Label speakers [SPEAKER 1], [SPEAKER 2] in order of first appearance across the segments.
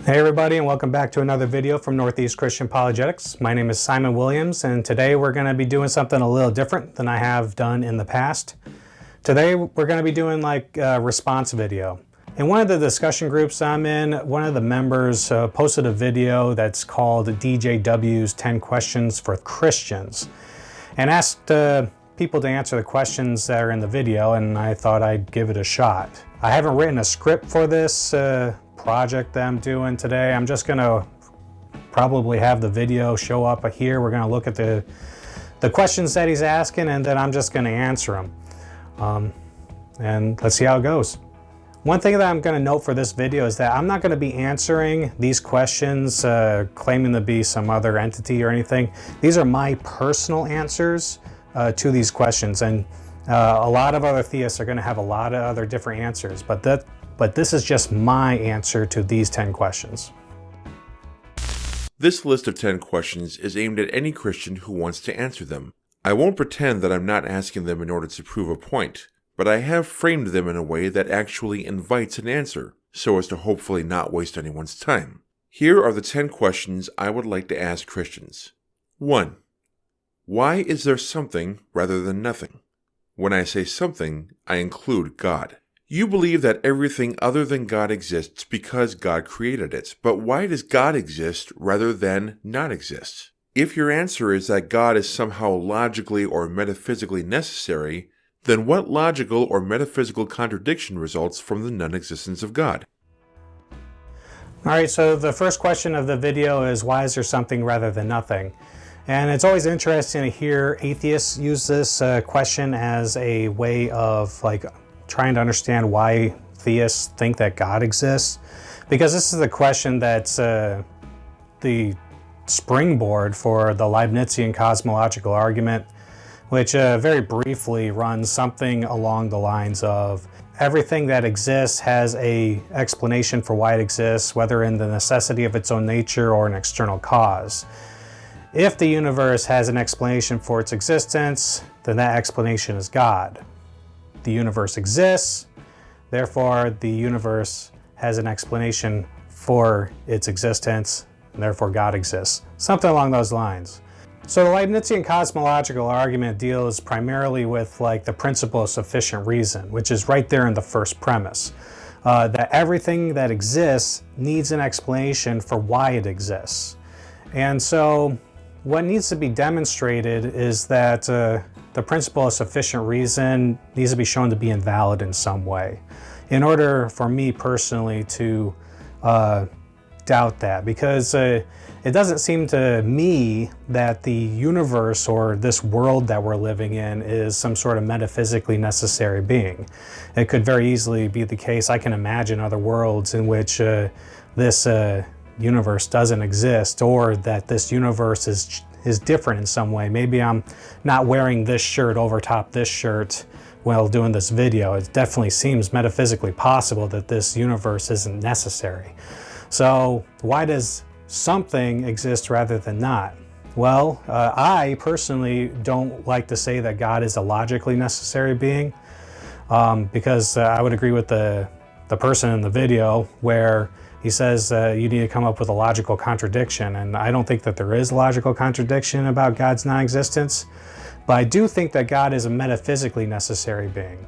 [SPEAKER 1] Hey everybody, and welcome back to another video from Northeast Christian Apologetics. My name is Simon Williams, and today we're going to be doing something a little different than I have done in the past. Today we're going to be doing like a response video. In one of the discussion groups I'm in, one of the members posted a video that's called DJW's 10 Questions for Christians, and asked people to answer the questions that are in the video, and I thought I'd give it a shot. I haven't written a script for this project that I'm doing today. I'm just gonna probably have the video show up here. We're gonna look at the questions that he's asking, and then I'm just gonna answer them. And let's see how it goes. One thing that I'm gonna note for this video is that I'm not gonna be answering these questions claiming to be some other entity or anything. These are my personal answers to these questions, and a lot of other theists are gonna have a lot of other different answers, but this is just my answer to these 10 questions.
[SPEAKER 2] This list of 10 questions is aimed at any Christian who wants to answer them. I won't pretend that I'm not asking them in order to prove a point, but I have framed them in a way that actually invites an answer, so as to hopefully not waste anyone's time. Here are the 10 questions I would like to ask Christians. 1. Why is there something rather than nothing? When I say something, I include God. You believe that everything other than God exists because God created it, but why does God exist rather than not exist? If your answer is that God is somehow logically or metaphysically necessary, then what logical or metaphysical contradiction results from the non-existence of God?
[SPEAKER 1] Alright, so the first question of the video is, why is there something rather than nothing? And it's always interesting to hear atheists use this question as a way of trying to understand why theists think that God exists, because this is the question that's the springboard for the Leibnizian cosmological argument, which very briefly runs something along the lines of everything that exists has an explanation for why it exists, whether in the necessity of its own nature or an external cause. If the universe has an explanation for its existence, then that explanation is God. The universe exists, therefore the universe has an explanation for its existence, and therefore God exists. Something along those lines. So the Leibnizian cosmological argument deals primarily with the principle of sufficient reason, which is right there in the first premise. That everything that exists needs an explanation for why it exists. And so what needs to be demonstrated is that the principle of sufficient reason needs to be shown to be invalid in some way in order for me personally to doubt that, because it doesn't seem to me that the universe or this world that we're living in is some sort of metaphysically necessary being. It could very easily be the case. I can imagine other worlds in which this universe doesn't exist, or that this universe is different in some way. Maybe I'm not wearing this shirt over top this shirt while doing this video. It definitely seems metaphysically possible that this universe isn't necessary. So why does something exist rather than not? Well, I personally don't like to say that God is a logically necessary being, because I would agree with the person in the video where he says you need to come up with a logical contradiction, and I don't think that there is a logical contradiction about God's non-existence, but I do think that God is a metaphysically necessary being.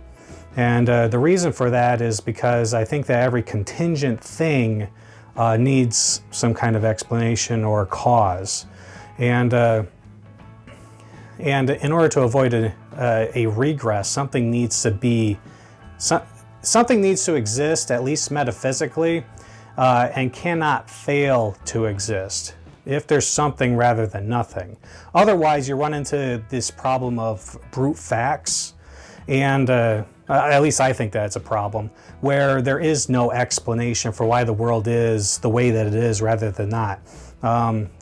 [SPEAKER 1] And the reason for that is because I think that every contingent thing needs some kind of explanation or cause. And in order to avoid a regress, something needs to exist, at least metaphysically, and cannot fail to exist if there's something rather than nothing. Otherwise, you run into this problem of brute facts, and at least I think that's a problem, where there is no explanation for why the world is the way that it is rather than not.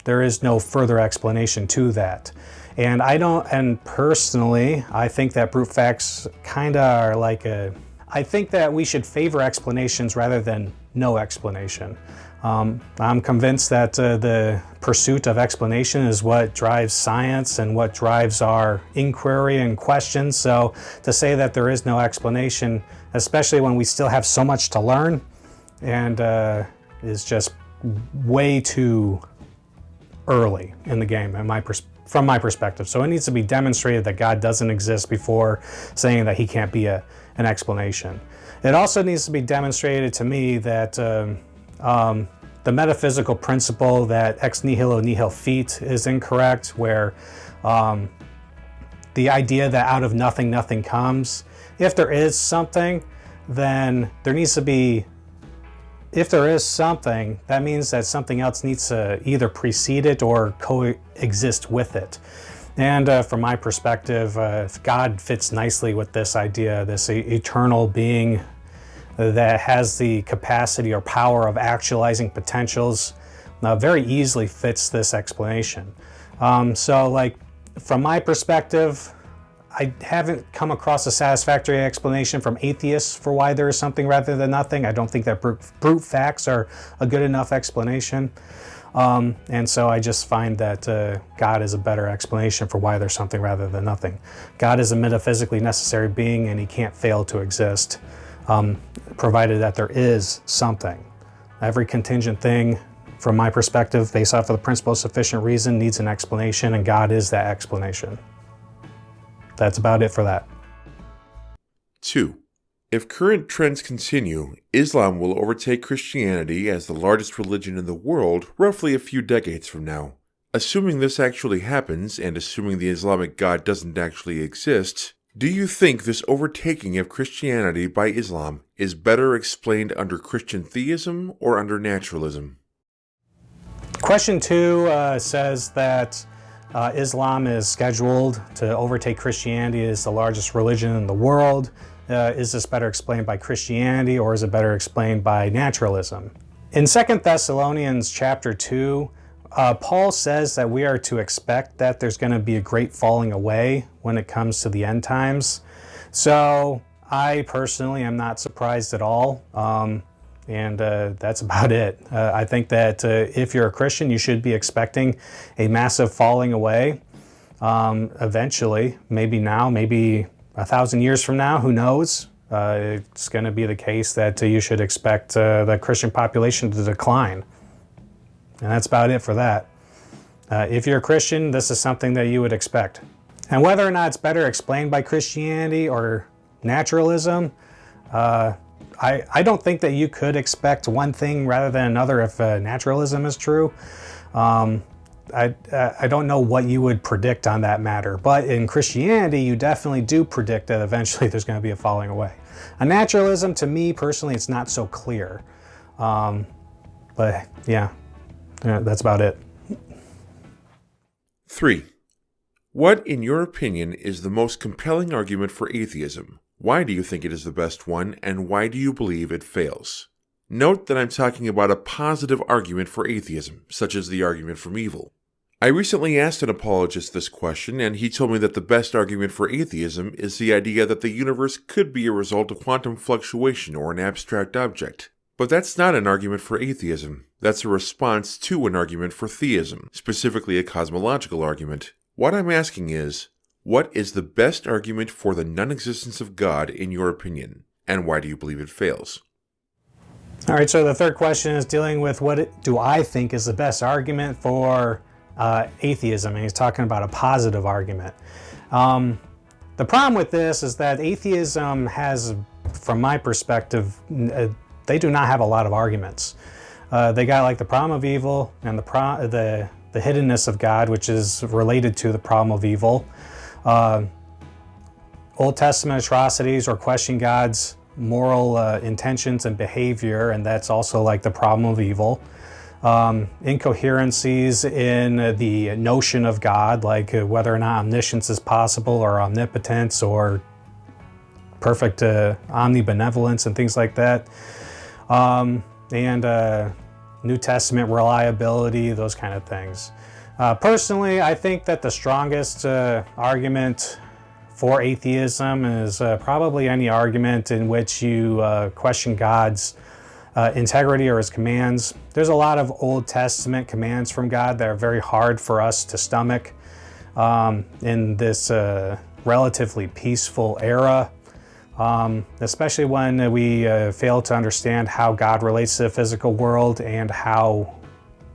[SPEAKER 1] There is no further explanation to that. And personally, I think that brute facts kind of are I think that we should favor explanations rather than no explanation. I'm convinced that the pursuit of explanation is what drives science and what drives our inquiry and questions. So to say that there is no explanation, especially when we still have so much to learn, and is just way too early in the game, from my perspective. So it needs to be demonstrated that God doesn't exist before saying that he can't be an explanation. It also needs to be demonstrated to me that the metaphysical principle that ex nihilo nihil fit is incorrect, where the idea that out of nothing, nothing comes. If there is something, then there needs to be, if there is something, that means that something else needs to either precede it or coexist with it. And from my perspective, God fits nicely with this idea, this eternal being that has the capacity or power of actualizing potentials, very easily fits this explanation. So like, from my perspective, I haven't come across a satisfactory explanation from atheists for why there is something rather than nothing. I don't think that brute facts are a good enough explanation. And so I just find that God is a better explanation for why there's something rather than nothing. God is a metaphysically necessary being, and he can't fail to exist, provided that there is something. Every contingent thing, from my perspective, based off of the principle of sufficient reason, needs an explanation, and God is that explanation. That's about it for that.
[SPEAKER 2] 2. If current trends continue, Islam will overtake Christianity as the largest religion in the world roughly a few decades from now. Assuming this actually happens, and assuming the Islamic God doesn't actually exist, do you think this overtaking of Christianity by Islam is better explained under Christian theism or under naturalism?
[SPEAKER 1] Question 2 says that Islam is scheduled to overtake Christianity as the largest religion in the world. Is this better explained by Christianity, or is it better explained by naturalism? In 2 Thessalonians chapter 2, Paul says that we are to expect that there's going to be a great falling away when it comes to the end times. So I personally am not surprised at all. And that's about it. I think that if you're a Christian, you should be expecting a massive falling away eventually. Maybe now, maybe 1,000 years from now, who knows? It's going to be the case that you should expect the Christian population to decline. And that's about it for that. If you're a Christian, this is something that you would expect. And whether or not it's better explained by Christianity or naturalism, I don't think that you could expect one thing rather than another if naturalism is true. I don't know what you would predict on that matter, but in Christianity, you definitely do predict that eventually there's going to be a falling away. On naturalism, to me personally, it's not so clear. But yeah, that's about it.
[SPEAKER 2] 3. What, in your opinion, is the most compelling argument for atheism? Why do you think it is the best one, and why do you believe it fails? Note that I'm talking about a positive argument for atheism, such as the argument from evil. I recently asked an apologist this question, and he told me that the best argument for atheism is the idea that the universe could be a result of quantum fluctuation or an abstract object. But that's not an argument for atheism. That's a response to an argument for theism, specifically a cosmological argument. What I'm asking is, what is the best argument for the non-existence of God in your opinion, and why do you believe it fails?
[SPEAKER 1] All right, so the third question is dealing with what do I think is the best argument for atheism, and he's talking about a positive argument. The problem with this is that atheism has, from my perspective, they do not have a lot of arguments. They got like the problem of evil and the hiddenness of God, which is related to the problem of evil. Old Testament atrocities or question God's moral intentions and behavior, and that's also like the problem of evil. Incoherencies in the notion of God, like whether or not omniscience is possible, or omnipotence, or perfect omnibenevolence and things like that. And New Testament reliability, those kind of things. Personally, I think that the strongest argument for atheism is probably any argument in which you question God's integrity or his commands. There's a lot of Old Testament commands from God that are very hard for us to stomach in this relatively peaceful era. especially when we fail to understand how God relates to the physical world and how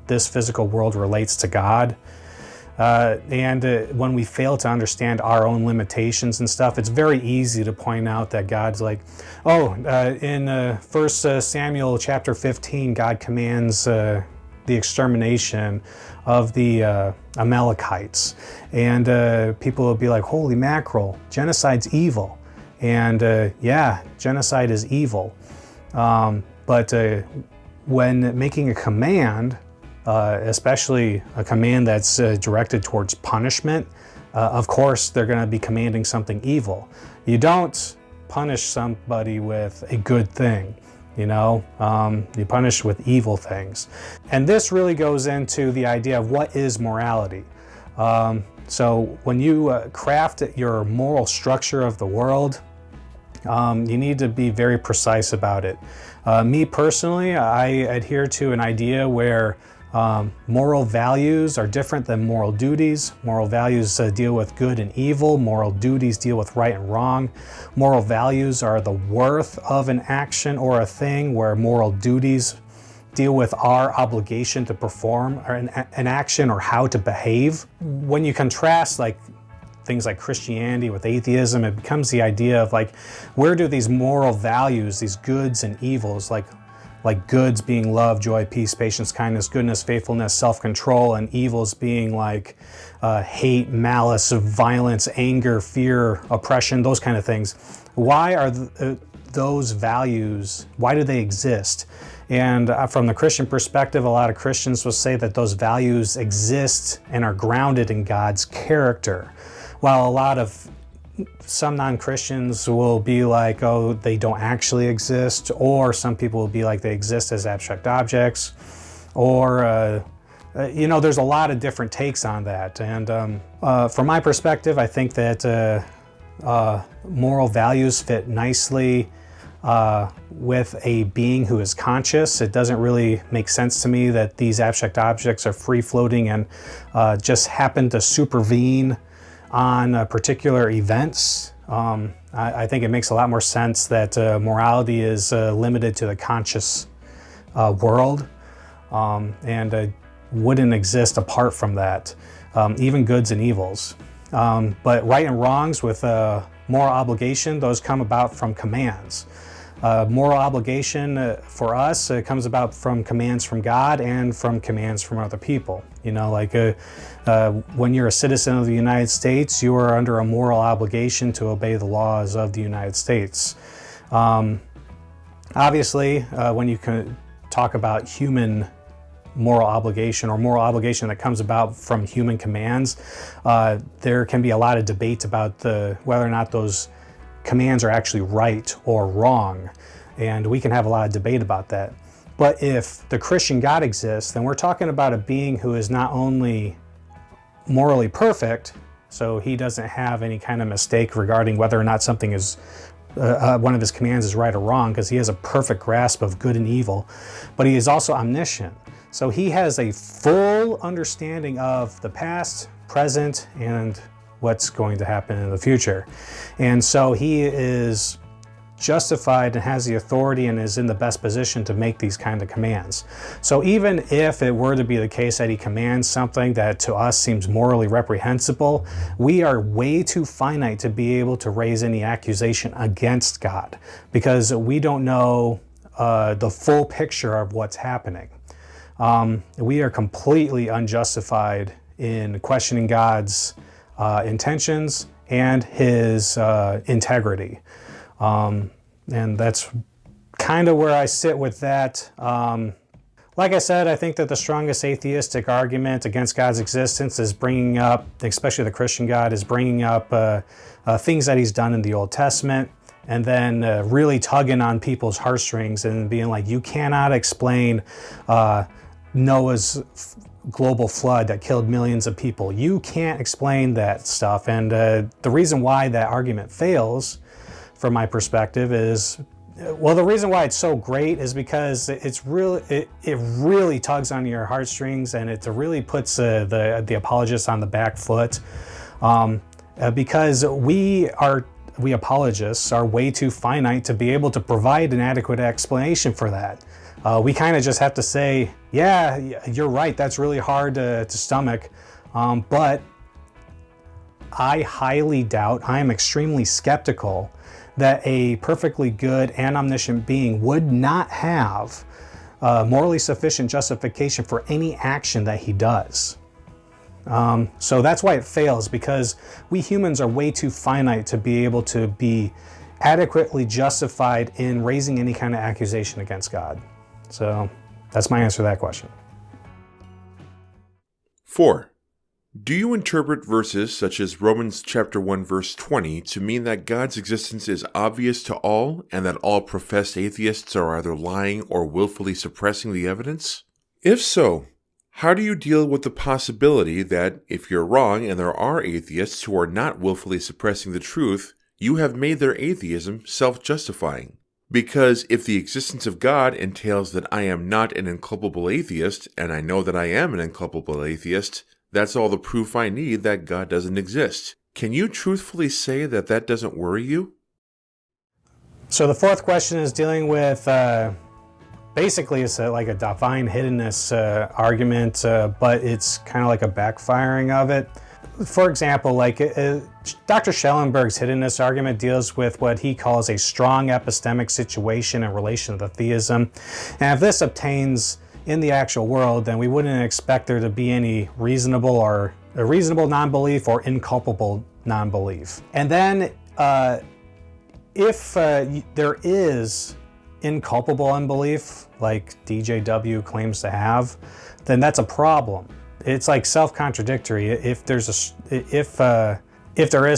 [SPEAKER 1] this physical world relates to God. And when we fail to understand our own limitations and stuff, it's very easy to point out that God's like, in 1 Samuel chapter 15, God commands the extermination of the Amalekites. And people will be like, holy mackerel, genocide's evil. And yeah, genocide is evil. But when making a command, especially a command that's directed towards punishment, of course they're going to be commanding something evil. You don't punish somebody with a good thing, you punish with evil things. And this really goes into the idea of what is morality. So when you craft your moral structure of the world, you need to be very precise about it. Me personally, I adhere to an idea where moral values are different than moral duties. Moral values deal with good and evil. Moral duties deal with right and wrong. Moral values are the worth of an action or a thing, where moral duties deal with our obligation to perform an action or how to behave. When you contrast things like Christianity with atheism, it becomes the idea of where do these moral values, these goods and evils, like goods being love, joy, peace, patience, kindness, goodness, faithfulness, self-control, and evils being hate, malice, violence, anger, fear, oppression, those kind of things. Why are those values, why do they exist? And from the Christian perspective, a lot of Christians will say that those values exist and are grounded in God's character, while some non-Christians will be like, oh, they don't actually exist, or some people will be like they exist as abstract objects, or there's a lot of different takes on that. And from my perspective, I think that moral values fit nicely with a being who is conscious. It doesn't really make sense to me that these abstract objects are free-floating and just happen to supervene on particular events. I think it makes a lot more sense that morality is limited to the conscious world and wouldn't exist apart from that, even goods and evils. But right and wrongs with moral obligation, those come about from commands. Moral obligation for us comes about from commands from God and from commands from other people. When you're a citizen of the United States, you are under a moral obligation to obey the laws of the United States. Obviously, when you can talk about human moral obligation or moral obligation that comes about from human commands, there can be a lot of debate about whether or not those commands are actually right or wrong, and we can have a lot of debate about that. But if the Christian God exists, then we're talking about a being who is not only morally perfect, so he doesn't have any kind of mistake regarding whether or not something is one of his commands is right or wrong, because he has a perfect grasp of good and evil, but he is also omniscient. So he has a full understanding of the past, present, and what's going to happen in the future. And so he is justified and has the authority and is in the best position to make these kind of commands. So even if it were to be the case that he commands something that to us seems morally reprehensible, we are way too finite to be able to raise any accusation against God, because we don't know the full picture of what's happening. We are completely unjustified in questioning God's intentions and his integrity. And that's kind of where I sit with that. Like I said, I think that the strongest atheistic argument against God's existence is bringing up, especially the Christian God, is bringing up things that he's done in the Old Testament, and then really tugging on people's heartstrings and being like, you cannot explain Noah's global flood that killed millions of people. You can't explain that stuff. And the reason why that argument fails, from my perspective, is, well, the reason why it's so great is because it really tugs on your heartstrings, and it really puts the apologists on the back foot, because we are we apologists are way too finite to be able to provide an adequate explanation for that. We kind of just have to say, yeah, you're right, that's really hard to stomach, but I highly doubt, I am extremely skeptical that a perfectly good and omniscient being would not have morally sufficient justification for any action that he does. So that's why it fails, because we humans are way too finite to be able to be adequately justified in raising any kind of accusation against God. So that's my answer to that question.
[SPEAKER 2] 4. Do you interpret verses such as Romans chapter 1 verse 20 to mean that God's existence is obvious to all and that all professed atheists are either lying or willfully suppressing the evidence? If so, how do you deal with the possibility that if you're wrong and there are atheists who are not willfully suppressing the truth, you have made their atheism self-justifying? Because if the existence of God entails that I am not an inculpable atheist, and I know that I am an inculpable atheist, that's all the proof I need that God doesn't exist. Can you truthfully say that that doesn't worry you?
[SPEAKER 1] So the fourth question is dealing with, basically it's like a divine hiddenness argument, but it's kind of like a backfiring of it. For example, like Dr. Schellenberg's hiddenness argument deals with what he calls a strong epistemic situation in relation to theism. And if this obtains in the actual world, then we wouldn't expect there to be any reasonable non-belief or inculpable non-belief. And then if there is inculpable unbelief, like DJW claims to have, then that's a problem. It's like self-contradictory. If there is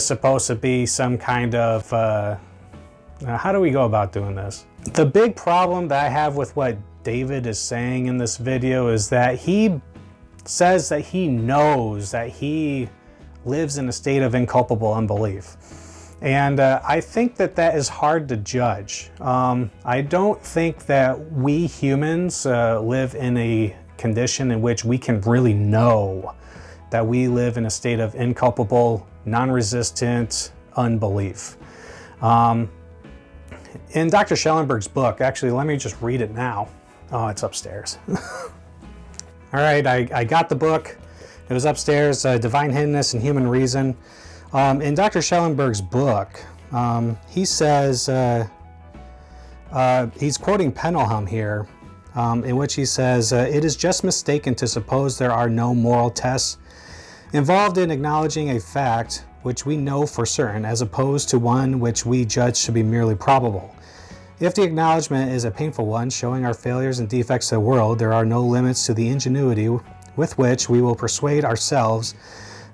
[SPEAKER 1] supposed to be some kind of how do we go about doing this? The big problem that I have with what David is saying in this video is that he says that he knows that he lives in a state of inculpable unbelief. And I think that that is hard to judge. I don't think that we humans live in a condition in which we can really know that we live in a state of inculpable, non-resistant unbelief. In Dr. Schellenberg's book, actually, let me just read it now. Oh, it's upstairs. All right, I got the book. It was upstairs, Divine Hiddenness and Human Reason. In Dr. Schellenberg's book, he says, he's quoting Penelham here, in which he says, it is just mistaken to suppose there are no moral tests involved in acknowledging a fact which we know for certain, as opposed to one which we judge to be merely probable. If the acknowledgement is a painful one, showing our failures and defects to the world, there are no limits to the ingenuity with which we will persuade ourselves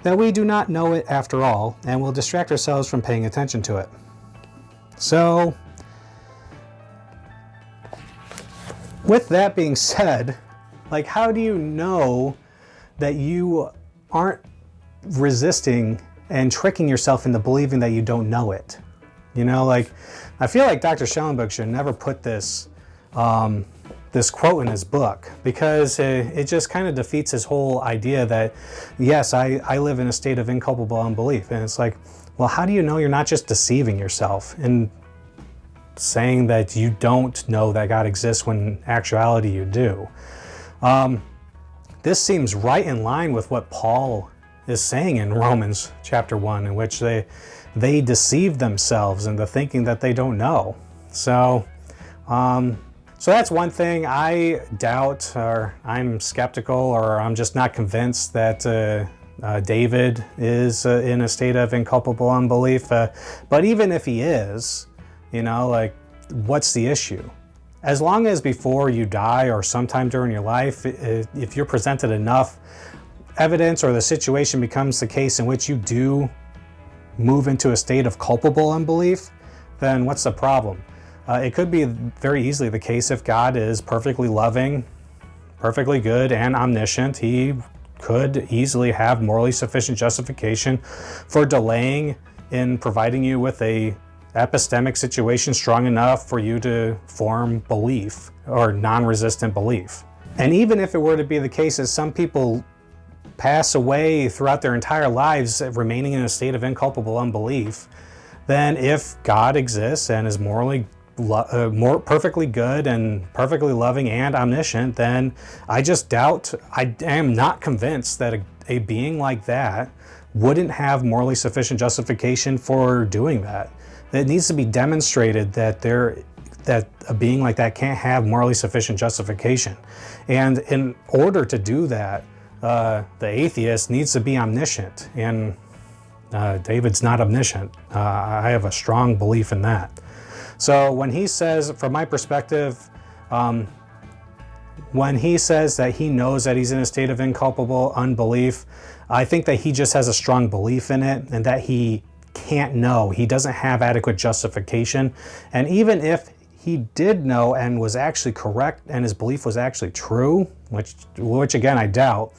[SPEAKER 1] that we do not know it after all, and will distract ourselves from paying attention to it. So, with that being said, like, how do you know that you aren't resisting and tricking yourself into believing that you don't know it? You know, like, I feel like Dr. Schellenberg should never put this this quote in his book, because it just kind of defeats his whole idea that, yes, I live in a state of inculpable unbelief. And it's like, well, how do you know you're not just deceiving yourself and saying that you don't know that God exists when in actuality you do? This seems right in line with what Paul is saying in Romans chapter 1, in which they deceive themselves into thinking that they don't know. So that's one thing I doubt, or I'm skeptical, or I'm just not convinced that David is in a state of inculpable unbelief. But even if he is, you know, like, what's the issue? As long as before you die or sometime during your life, if you're presented enough evidence, or the situation becomes the case in which you do move into a state of culpable unbelief, then what's the problem? It could be very easily the case if God is perfectly loving, perfectly good, and omniscient. He could easily have morally sufficient justification for delaying in providing you with a epistemic situation strong enough for you to form belief or non-resistant belief. And even if it were to be the case that some people pass away throughout their entire lives remaining in a state of inculpable unbelief, then if God exists and is morally more perfectly good and perfectly loving and omniscient, then I just doubt, I am not convinced that a being like that wouldn't have morally sufficient justification for doing that. It needs to be demonstrated that a being like that can't have morally sufficient justification. And in order to do that, the atheist needs to be omniscient. And David's not omniscient. I have a strong belief in that. So when he says, from my perspective, when he says that he knows that he's in a state of inculpable unbelief, I think that he just has a strong belief in it and that he can't know. He doesn't have adequate justification. And even if he did know and was actually correct and his belief was actually true, which again I doubt,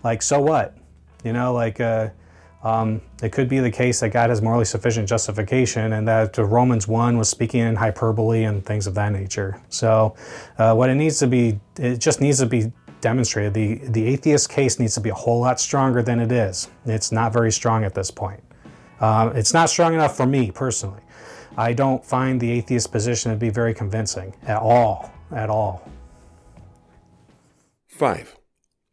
[SPEAKER 1] like, so what? You know, like it could be the case that God has morally sufficient justification and that Romans 1 was speaking in hyperbole and things of that nature. So what it needs to be, it just needs to be demonstrated. The atheist case needs to be a whole lot stronger than it is. It's not very strong at this point. It's not strong enough for me personally. I don't find the atheist position to be very convincing at all.
[SPEAKER 2] 5.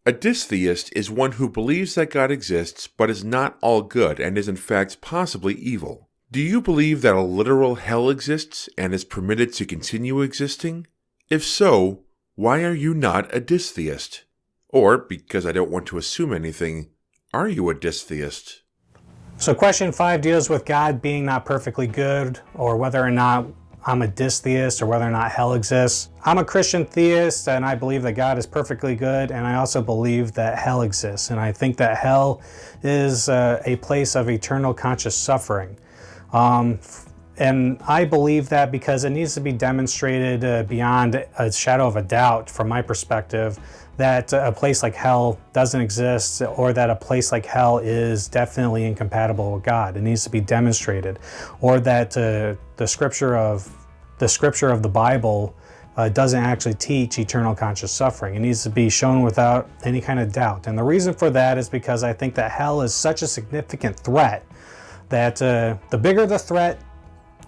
[SPEAKER 2] A dystheist is one who believes that God exists but is not all good and is in fact possibly evil. Do you believe that a literal hell exists and is permitted to continue existing? If so, why are you not a dystheist? Or, because I don't want to assume anything, are you a dystheist?
[SPEAKER 1] So question 5 deals with God being not perfectly good, or whether or not I'm a dystheist, or whether or not hell exists. I'm a Christian theist, and I believe that God is perfectly good, and I also believe that hell exists. And I think that hell is a place of eternal conscious suffering. And I believe that because it needs to be demonstrated beyond a shadow of a doubt, from my perspective, that a place like hell doesn't exist, or that a place like hell is definitely incompatible with God. It needs to be demonstrated, or that the scripture of the Bible doesn't actually teach eternal conscious suffering. It needs to be shown without any kind of doubt. And the reason for that is because I think that hell is such a significant threat that the bigger the threat,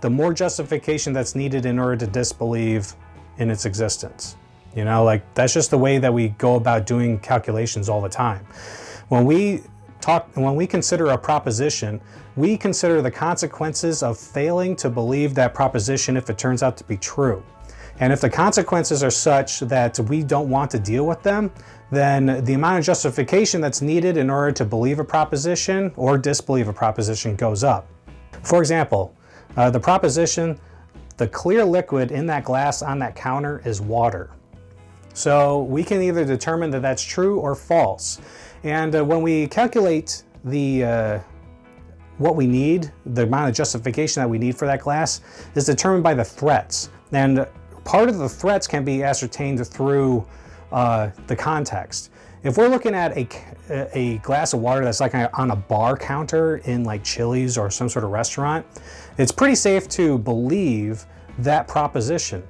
[SPEAKER 1] the more justification that's needed in order to disbelieve in its existence. You know, like, that's just the way that we go about doing calculations all the time. When we consider a proposition, we consider the consequences of failing to believe that proposition if it turns out to be true. And if the consequences are such that we don't want to deal with them, then the amount of justification that's needed in order to believe a proposition or disbelieve a proposition goes up. For example, the proposition, the clear liquid in that glass on that counter is water. So we can either determine that that's true or false. And when we calculate what we need, the amount of justification that we need for that glass is determined by the threats. And part of the threats can be ascertained through the context. If we're looking at a glass of water that's like on a bar counter in like Chili's or some sort of restaurant, it's pretty safe to believe that proposition.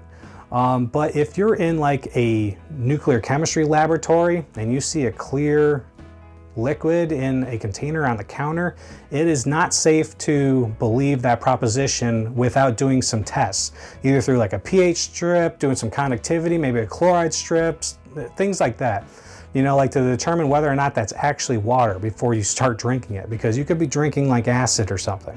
[SPEAKER 1] But if you're in like a nuclear chemistry laboratory and you see a clear liquid in a container on the counter, it is not safe to believe that proposition without doing some tests, either through like a pH strip, doing some conductivity, maybe a chloride strips, things like that. You know, like to determine whether or not that's actually water before you start drinking it, because you could be drinking like acid or something.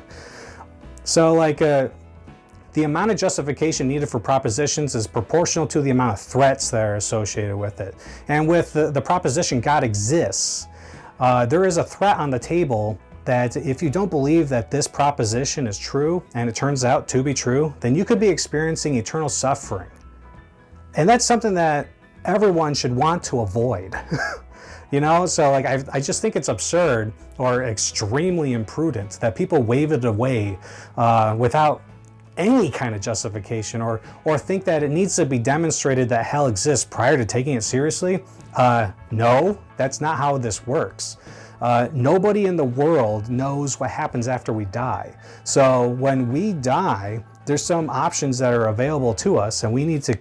[SPEAKER 1] So like the amount of justification needed for propositions is proportional to the amount of threats that are associated with it. And with the proposition God exists, there is a threat on the table that if you don't believe that this proposition is true and it turns out to be true, then you could be experiencing eternal suffering. And that's something that everyone should want to avoid. You know, so like I just think it's absurd or extremely imprudent that people wave it away without any kind of justification, or think that it needs to be demonstrated that hell exists prior to taking it seriously. No, that's not how this works. Nobody in the world knows what happens after we die. So when we die, there's some options that are available to us, and we need to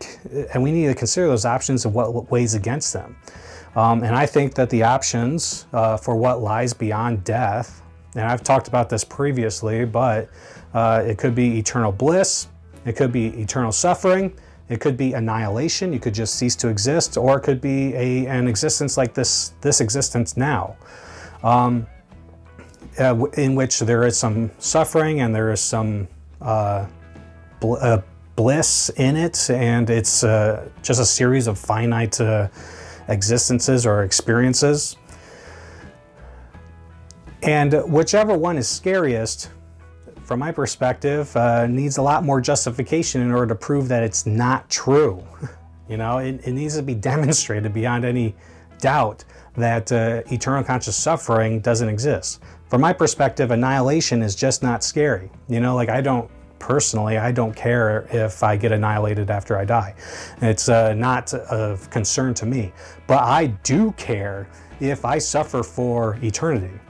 [SPEAKER 1] consider those options and what weighs against them. And I think that the options for what lies beyond death and I've talked about this previously, but it could be eternal bliss, it could be eternal suffering, it could be annihilation, you could just cease to exist, or it could be an existence like this existence now, in which there is some suffering and there is some bliss in it, and it's just a series of finite existences or experiences. And whichever one is scariest, from my perspective, needs a lot more justification in order to prove that it's not true. You know, it needs to be demonstrated beyond any doubt that eternal conscious suffering doesn't exist. From my perspective, annihilation is just not scary. You know, like I don't care if I get annihilated after I die. It's not of concern to me. But I do care if I suffer for eternity.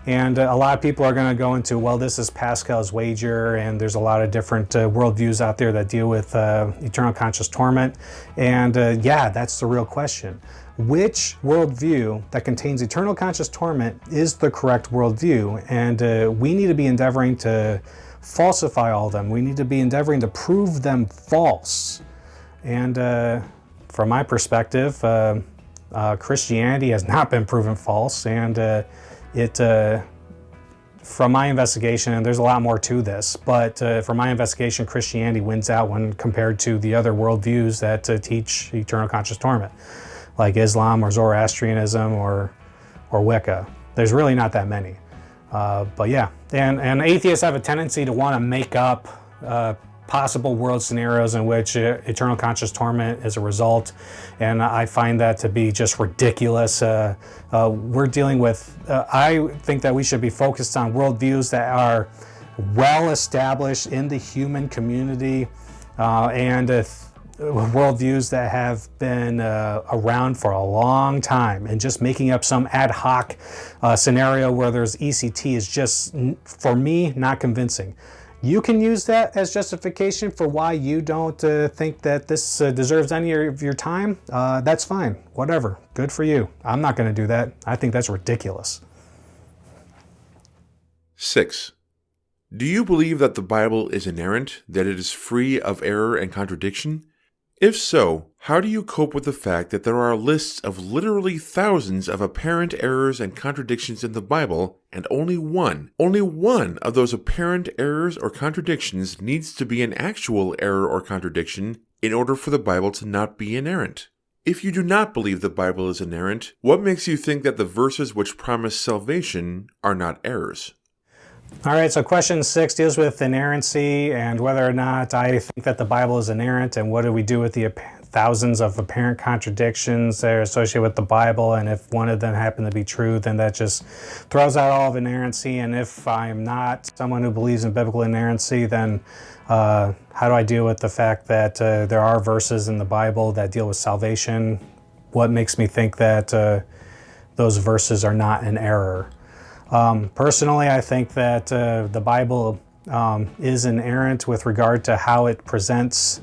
[SPEAKER 1] And a lot of people are going to go into, well, this is Pascal's wager, and there's a lot of different worldviews out there that deal with eternal conscious torment. And yeah, that's the real question. Which worldview that contains eternal conscious torment is the correct worldview? And we need to be endeavoring to falsify all of them. We need to be endeavoring to prove them false. And from my perspective, Christianity has not been proven false, and from my investigation, and there's a lot more to this, but from my investigation, Christianity wins out when compared to the other worldviews that teach eternal conscious torment, like Islam or Zoroastrianism or Wicca. There's really not that many. But yeah, and atheists have a tendency to want to make up possible world scenarios in which eternal conscious torment is a result, and I find that to be just ridiculous. We're dealing with, I think that we should be focused on worldviews that are well established in the human community, and worldviews that have been around for a long time, and just making up some ad hoc scenario where there's ECT is just, for me, not convincing. You can use that as justification for why you don't think that this deserves any of your time. That's fine. Whatever. Good for you. I'm not going to do that. I think that's ridiculous.
[SPEAKER 2] 6. Do you believe that the Bible is inerrant, that it is free of error and contradiction? If so, how do you cope with the fact that there are lists of literally thousands of apparent errors and contradictions in the Bible, and only one of those apparent errors or contradictions needs to be an actual error or contradiction in order for the Bible to not be inerrant? If you do not believe the Bible is inerrant, what makes you think that the verses which promise salvation are not errors?
[SPEAKER 1] All right, so question 6 deals with inerrancy and whether or not I think that the Bible is inerrant, and what do we do with the thousands of apparent contradictions that are associated with the Bible, and if one of them happen to be true, then that just throws out all of inerrancy. And if I'm not someone who believes in biblical inerrancy, then how do I deal with the fact that there are verses in the Bible that deal with salvation? What makes me think that those verses are not an error? Personally, I think that the Bible is inerrant with regard to how it presents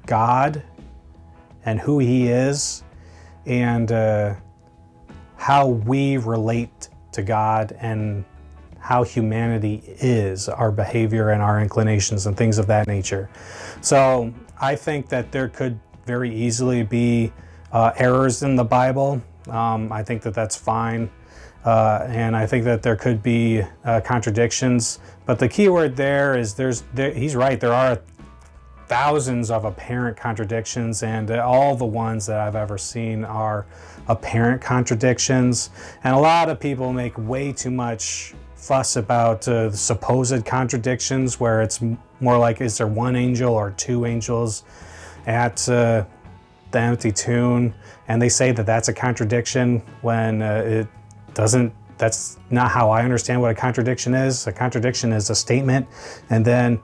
[SPEAKER 1] God and who He is, and how we relate to God, and how humanity is, our behavior and our inclinations and things of that nature. So I think that there could very easily be errors in the Bible. I think that that's fine. And I think that there could be contradictions, but the key word there is he's right, there are thousands of apparent contradictions, and all the ones that I've ever seen are apparent contradictions. And a lot of people make way too much fuss about the supposed contradictions, where it's more like, is there one angel or two angels at the empty tomb? And they say that that's a contradiction when it doesn't. That's not how I understand what a contradiction is. A contradiction is a statement and then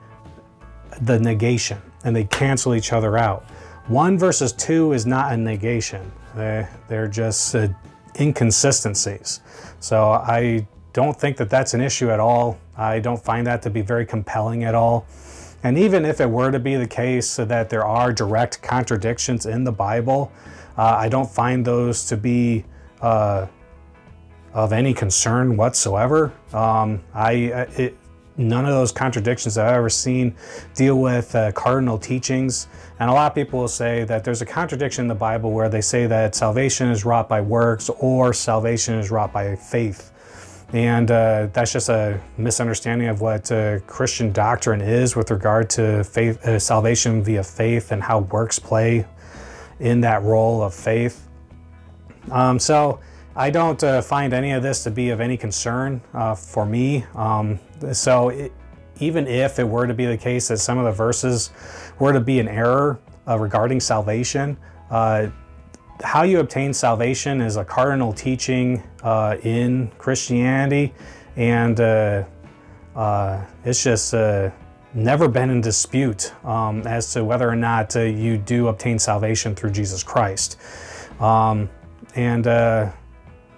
[SPEAKER 1] the negation, and they cancel each other out. 1 versus 2 is not a negation. They're just inconsistencies. So I don't think that that's an issue at all. I don't find that to be very compelling at all. And even if it were to be the case that there are direct contradictions in the Bible, I don't find those to be of any concern whatsoever. None of those contradictions that I've ever seen deal with cardinal teachings. And a lot of people will say that there's a contradiction in the Bible where they say that salvation is wrought by works or salvation is wrought by faith. And that's just a misunderstanding of what Christian doctrine is with regard to faith, salvation via faith, and how works play in that role of faith. So I don't find any of this to be of any concern for me. Even if it were to be the case that some of the verses were to be an error regarding salvation, how you obtain salvation is a cardinal teaching in Christianity, and it's just never been in dispute as to whether or not you do obtain salvation through Jesus Christ.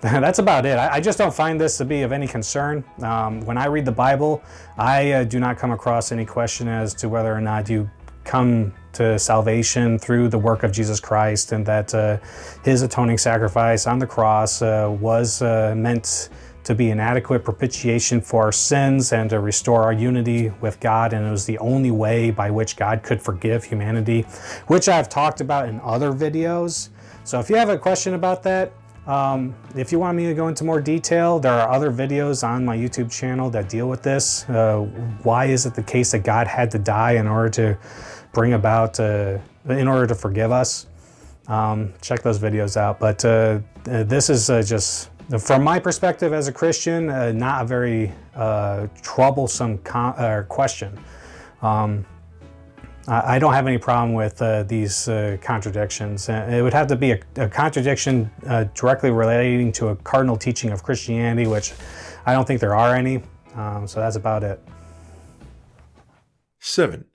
[SPEAKER 1] That's about it. I just don't find this to be of any concern. When I read the Bible, I do not come across any question as to whether or not you come to salvation through the work of Jesus Christ, and that his atoning sacrifice on the cross was meant to be an adequate propitiation for our sins and to restore our unity with God, and it was the only way by which God could forgive humanity, which I've talked about in other videos. So if you have a question about that, if you want me to go into more detail, there are other videos on my YouTube channel that deal with this. Why is it the case that God had to die in order to bring about, in order to forgive us? Check those videos out. But this is just, from my perspective as a Christian, not a very troublesome question. I don't have any problem with these contradictions. It would have to be a contradiction directly relating to a cardinal teaching of Christianity, which I don't think there are any. So that's about it.
[SPEAKER 2] 7.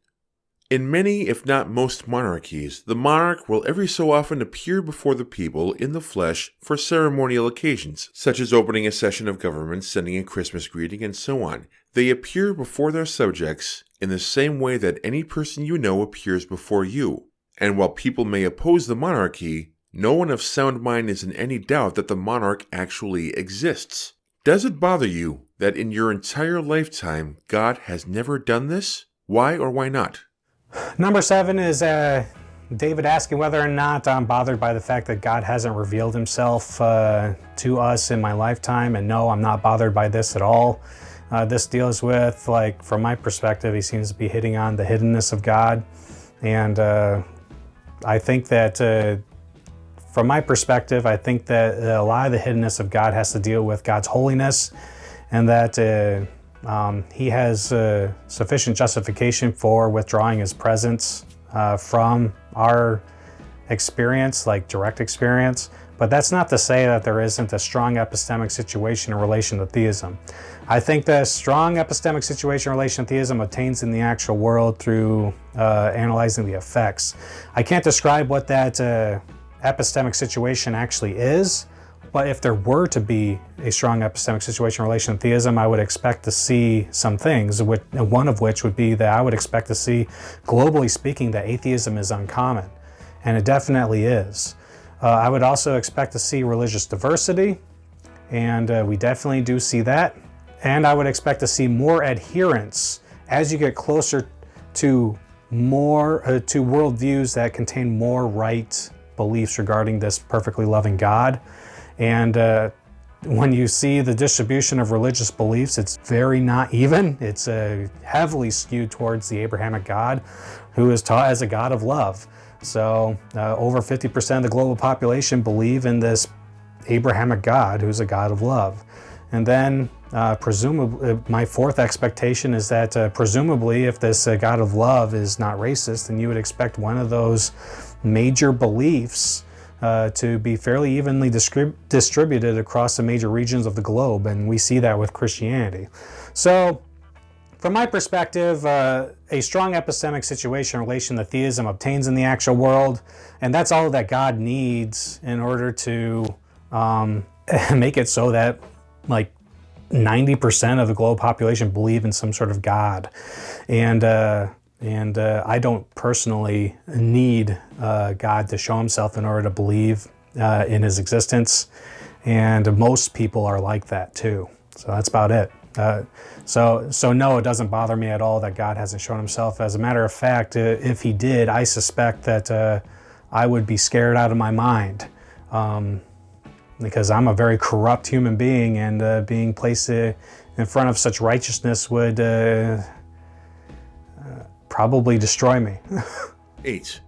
[SPEAKER 2] In many, if not most monarchies, the monarch will every so often appear before the people in the flesh for ceremonial occasions, such as opening a session of government, sending a Christmas greeting, and so on. They appear before their subjects in the same way that any person you know appears before you. And while people may oppose the monarchy, no one of sound mind is in any doubt that the monarch actually exists. Does it bother you that in your entire lifetime God has never done this? Why or why not?
[SPEAKER 1] Number 7 is David asking whether or not I'm bothered by the fact that God hasn't revealed himself to us in my lifetime. And no, I'm not bothered by this at all. This deals with, like, from my perspective, he seems to be hitting on the hiddenness of God. And I think that, from my perspective, I think that a lot of the hiddenness of God has to deal with God's holiness, and that he has sufficient justification for withdrawing his presence from our experience, like direct experience. But that's not to say that there isn't a strong epistemic situation in relation to theism. I think the strong epistemic situation in relation to theism obtains in the actual world through analyzing the effects. I can't describe what that epistemic situation actually is, but if there were to be a strong epistemic situation in relation to theism, I would expect to see some things, one of which would be that I would expect to see, globally speaking, that atheism is uncommon, and it definitely is. I would also expect to see religious diversity, and we definitely do see that. And I would expect to see more adherence as you get closer to more to worldviews that contain more right beliefs regarding this perfectly loving God. And when you see the distribution of religious beliefs, it's very not even. It's heavily skewed towards the Abrahamic God, who is taught as a God of love. So over 50% of the global population believe in this Abrahamic God, who's a God of love. And then presumably, my fourth expectation is that presumably if this God of love is not racist, then you would expect one of those major beliefs to be fairly evenly distributed across the major regions of the globe, and we see that with Christianity. So, from my perspective, a strong epistemic situation in relation to theism obtains in the actual world, and that's all that God needs in order to make it so that, like, 90% of the global population believe in some sort of God. And I don't personally need God to show himself in order to believe in his existence. And most people are like that too. So that's about it. So no, it doesn't bother me at all that God hasn't shown himself. As a matter of fact, if he did, I suspect that I would be scared out of my mind, because I'm a very corrupt human being, and being placed in front of such righteousness would probably destroy me.
[SPEAKER 2] 8.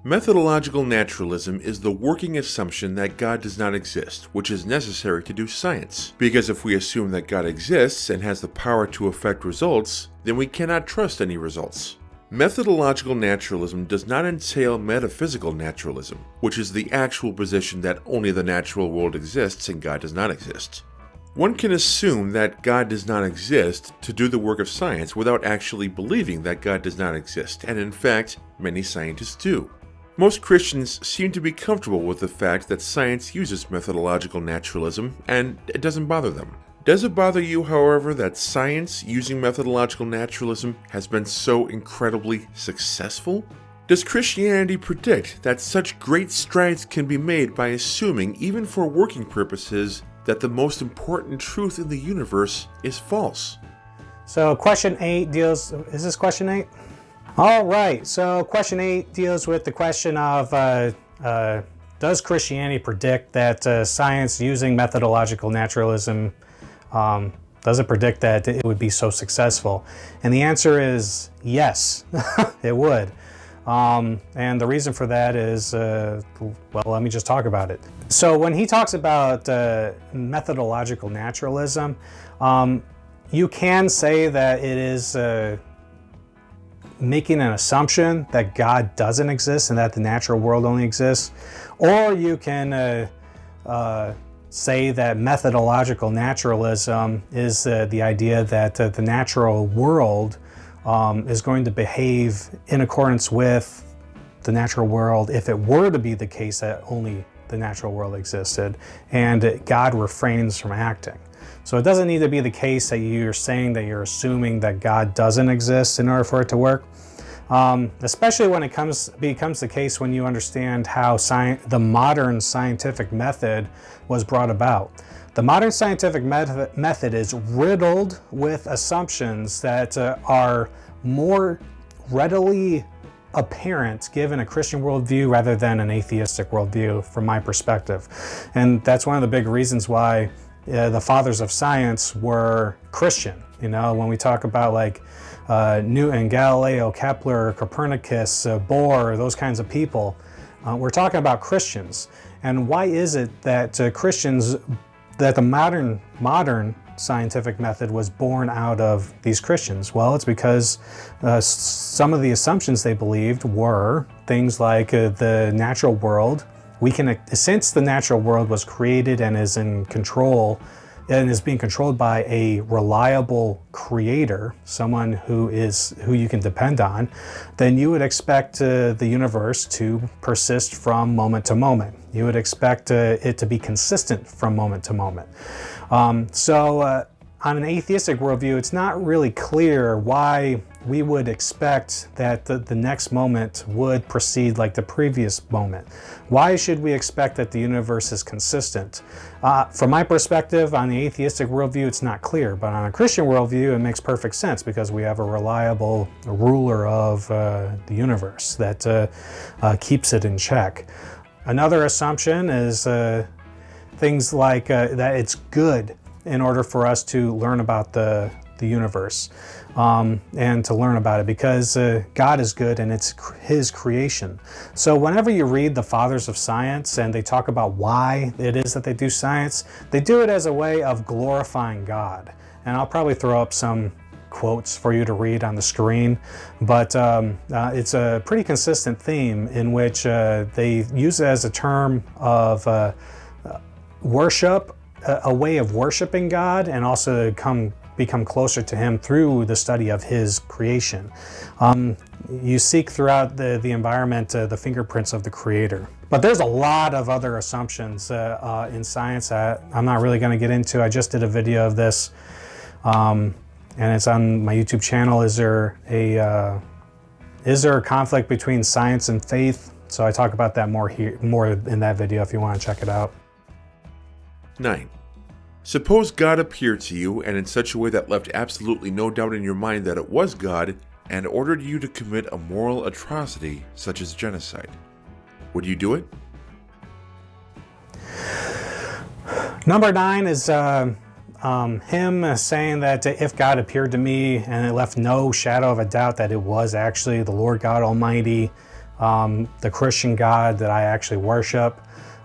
[SPEAKER 2] Methodological naturalism is the working assumption that God does not exist, which is necessary to do science. Because if we assume that God exists and has the power to affect results, then we cannot trust any results. Methodological naturalism does not entail metaphysical naturalism, which is the actual position that only the natural world exists and God does not exist. One can assume that God does not exist to do the work of science without actually believing that God does not exist, and in fact, many scientists do. Most Christians seem to be comfortable with the fact that science uses methodological naturalism, and it doesn't bother them. Does it bother you, however, that science using methodological naturalism has been so incredibly successful? Does Christianity predict that such great strides can be made by assuming, even for working purposes, that the most important truth in the universe is false?
[SPEAKER 1] So question 8 deals, is this question 8? All right, so question 8 deals with the question of does Christianity predict that science using methodological naturalism, does it predict that it would be so successful? And the answer is yes, it would. And the reason for that is, well, let me just talk about it. So when he talks about methodological naturalism, you can say that it is making an assumption that God doesn't exist and that the natural world only exists, or you can say that methodological naturalism is the idea that the natural world is going to behave in accordance with the natural world if it were to be the case that only the natural world existed and God refrains from acting. So it doesn't need to be the case that you're saying that you're assuming that God doesn't exist in order for it to work. Especially when it becomes the case when you understand how the modern scientific method was brought about. The modern scientific method is riddled with assumptions that are more readily apparent given a Christian worldview rather than an atheistic worldview from my perspective. And that's one of the big reasons why the fathers of science were Christian. You know, when we talk about like Newton, Galileo, Kepler, Copernicus, Bohr, those kinds of people, we're talking about Christians. And why is it that that the modern scientific method was born out of these Christians? Well, it's because some of the assumptions they believed were things like the natural world. Since the natural world was created and is in control and is being controlled by a reliable creator, someone who you can depend on, then you would expect the universe to persist from moment to moment. You would expect it to be consistent from moment to moment. So on an atheistic worldview, it's not really clear why we would expect that the next moment would proceed like the previous moment. Why should we expect that the universe is consistent? From my perspective, on the atheistic worldview, it's not clear, but on a Christian worldview, it makes perfect sense because we have a reliable ruler of the universe that keeps it in check. Another assumption is things like that it's good in order for us to learn about the universe and to learn about it because God is good and it's His creation. So whenever you read the fathers of science and they talk about why it is that they do science, they do it as a way of glorifying God. And I'll probably throw up some quotes for you to read on the screen, but it's a pretty consistent theme in which they use it as a term of worship, a way of worshiping God, and also become closer to Him through the study of His creation. You seek throughout the environment the fingerprints of the Creator. But there's a lot of other assumptions in science that I'm not really going to get into. I just did a video of this, and it's on my YouTube channel. Is there a conflict between science and faith? So I talk about that more in that video if you want to check it out.
[SPEAKER 2] 9. Suppose God appeared to you, and in such a way that left absolutely no doubt in your mind that it was God, and ordered you to commit a moral atrocity such as genocide. Would you do it?
[SPEAKER 1] Number 9 is him saying that if God appeared to me and it left no shadow of a doubt that it was actually the Lord God Almighty, the Christian God that I actually worship.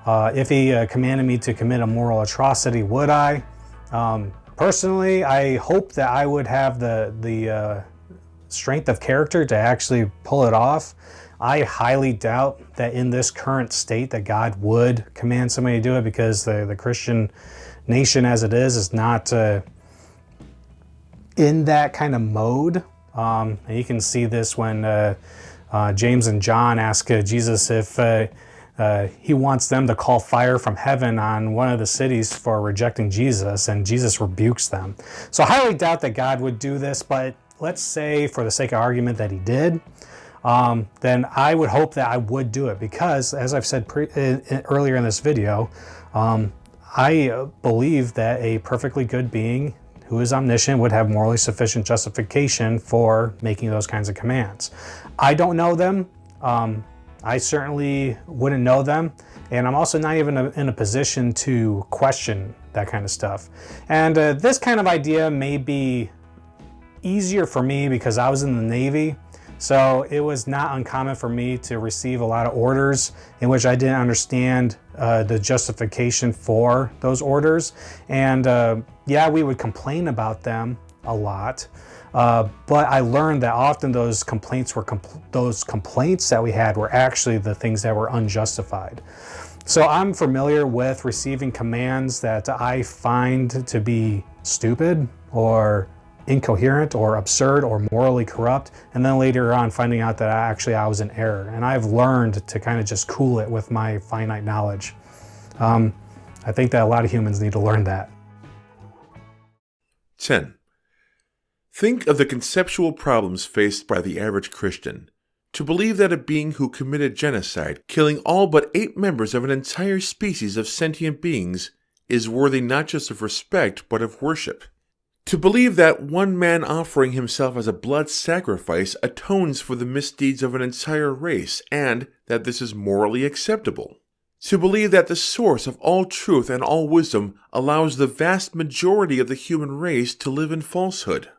[SPEAKER 1] If he commanded me to commit a moral atrocity, would I? Personally, I hope that I would have the strength of character to actually pull it off. I highly doubt that in this current state that God would command somebody to do it, because the Christian nation as it is not in that kind of mode. And you can see this when James and John ask Jesus if he wants them to call fire from heaven on one of the cities for rejecting Jesus, and Jesus rebukes them. So I highly doubt that God would do this, but let's say for the sake of argument that he did, then I would hope that I would do it, because as I've said earlier in this video, I believe that a perfectly good being who is omniscient would have morally sufficient justification for making those kinds of commands. I don't know them. I certainly wouldn't know them, and I'm also not even in a position to question that kind of stuff. And this kind of idea may be easier for me because I was in the Navy, so it was not uncommon for me to receive a lot of orders in which I didn't understand the justification for those orders. And yeah, we would complain about them a lot. But I learned that often those complaints that we had were actually the things that were unjustified. So I'm familiar with receiving commands that I find to be stupid or incoherent or absurd or morally corrupt, and then later on finding out that I was in error. And I've learned to kind of just cool it with my finite knowledge. I think that a lot of humans need to learn that.
[SPEAKER 2] 10. Think of the conceptual problems faced by the average Christian. To believe that a being who committed genocide, killing all but 8 members of an entire species of sentient beings, is worthy not just of respect but of worship. To believe that one man offering himself as a blood sacrifice atones for the misdeeds of an entire race, and that this is morally acceptable. To believe that the source of all truth and all wisdom allows the vast majority of the human race to live in falsehood.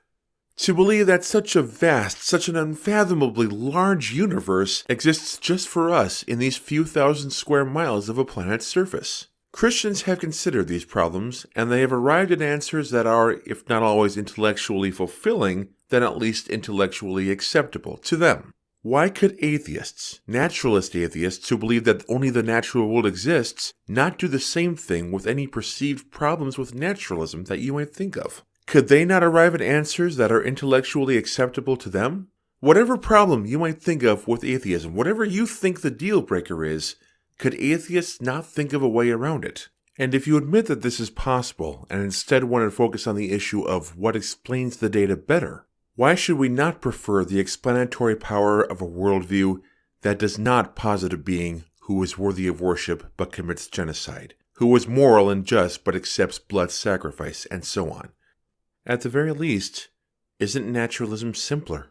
[SPEAKER 2] To believe that such an unfathomably large universe exists just for us in these few thousand square miles of a planet's surface. Christians have considered these problems, and they have arrived at answers that are, if not always intellectually fulfilling, then at least intellectually acceptable to them. Why could atheists, naturalist atheists who believe that only the natural world exists, not do the same thing with any perceived problems with naturalism that you might think of? Could they not arrive at answers that are intellectually acceptable to them? Whatever problem you might think of with atheism, whatever you think the deal breaker is, could atheists not think of a way around it? And if you admit that this is possible, and instead want to focus on the issue of what explains the data better, why should we not prefer the explanatory power of a worldview that does not posit a being who is worthy of worship but commits genocide, who is moral and just but accepts blood sacrifice, and so on? At the very least, isn't naturalism simpler?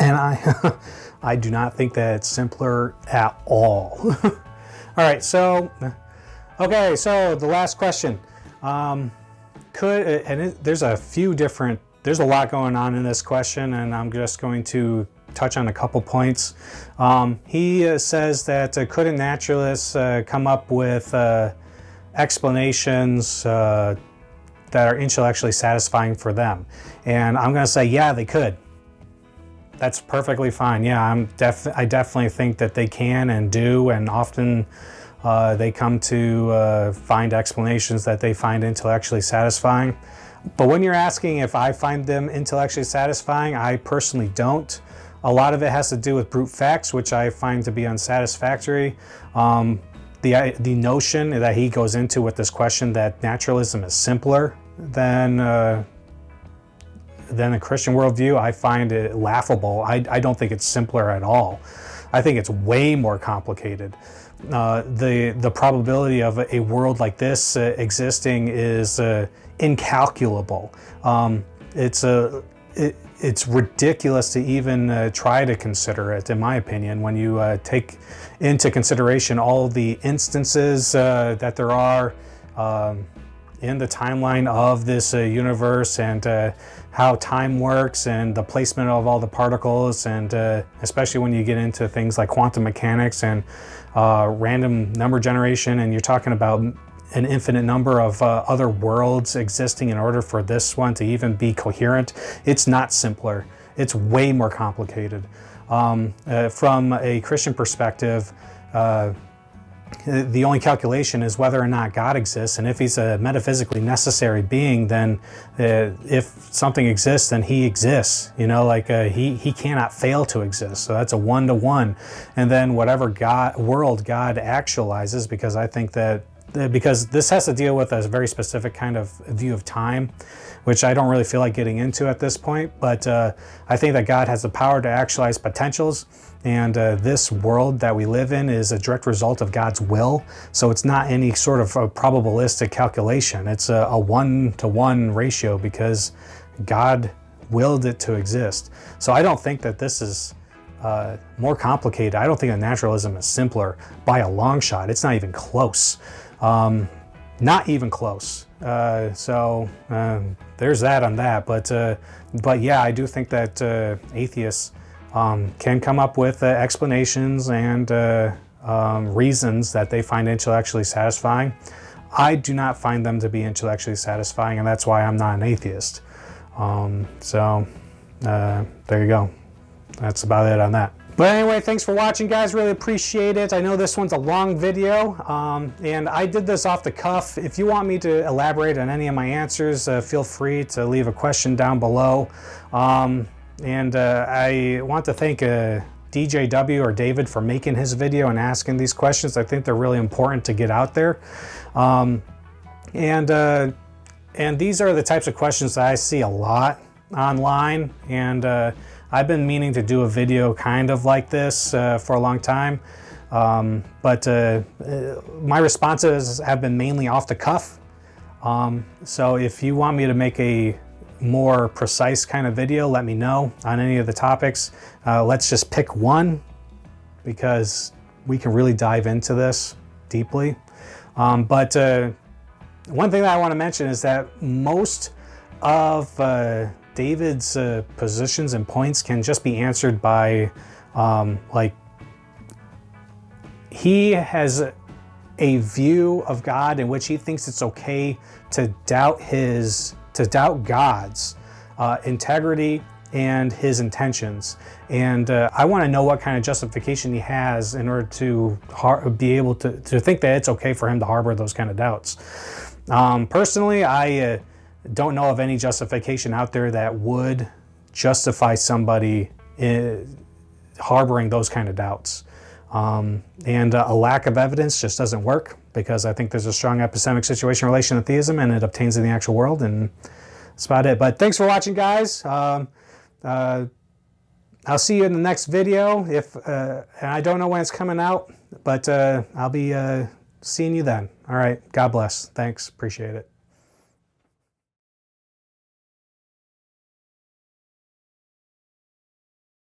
[SPEAKER 1] And I do not think that it's simpler at all. All right, so the last question. There's a lot going on in this question, and I'm just going to touch on a couple points. He says that couldn't naturalists come up with explanations that are intellectually satisfying for them? And I'm going to say, yeah, they could. That's perfectly fine. Yeah, I definitely think that they can and do, and often they come to find explanations that they find intellectually satisfying. But when you're asking if I find them intellectually satisfying, I personally don't. A lot of it has to do with brute facts, which I find to be unsatisfactory. The notion that he goes into with this question that naturalism is simpler than a Christian worldview, I find it laughable. I don't think it's simpler at all. I think it's way more complicated. the probability of a world like this existing is incalculable. It's ridiculous to even try to consider it, in my opinion, when you take into consideration all the instances that there are in the timeline of this universe, and how time works, and the placement of all the particles, and especially when you get into things like quantum mechanics and random number generation, and you're talking about an infinite number of other worlds existing in order for this one to even be coherent. It's not simpler. It's way more complicated. From a Christian perspective, the only calculation is whether or not God exists, and if he's a metaphysically necessary being, then if something exists, then he exists. You know, like he cannot fail to exist. So that's a 1-to-1. And then whatever world God actualizes, because I think that because this has to deal with a very specific kind of view of time, which I don't really feel like getting into at this point, but I think that God has the power to actualize potentials, and this world that we live in is a direct result of God's will, so it's not any sort of a probabilistic calculation. It's a 1-to-1 ratio because God willed it to exist. So I don't think that this is more complicated. I don't think that naturalism is simpler by a long shot. It's not even close. Not even close. So there's that on that. But yeah, I do think that atheists can come up with explanations and reasons that they find intellectually satisfying. I do not find them to be intellectually satisfying, and that's why I'm not an atheist. So there you go. That's about it on that. But anyway, thanks for watching, guys. Really appreciate it. I know this one's a long video, and I did this off the cuff. If you want me to elaborate on any of my answers, feel free to leave a question down below. And I want to thank DJW or David for making his video and asking these questions. I think they're really important to get out there. And these are the types of questions that I see a lot online, and I've been meaning to do a video kind of like this for a long time, but my responses have been mainly off the cuff. So if you want me to make a more precise kind of video, let me know on any of the topics. Let's just pick one, because we can really dive into this deeply. But one thing that I want to mention is that most of David's positions and points can just be answered by like, he has a view of God in which he thinks it's okay to doubt God's integrity and his intentions. And I want to know what kind of justification he has in order to be able to think that it's okay for him to harbor those kind of doubts. Personally, I don't know of any justification out there that would justify somebody harboring those kind of doubts. And a lack of evidence just doesn't work, because I think there's a strong epistemic situation in relation to theism, and it obtains in the actual world, and that's about it. But thanks for watching, guys. I'll see you in the next video. And I don't know when it's coming out, but I'll be seeing you then. All right. God bless. Thanks. Appreciate it.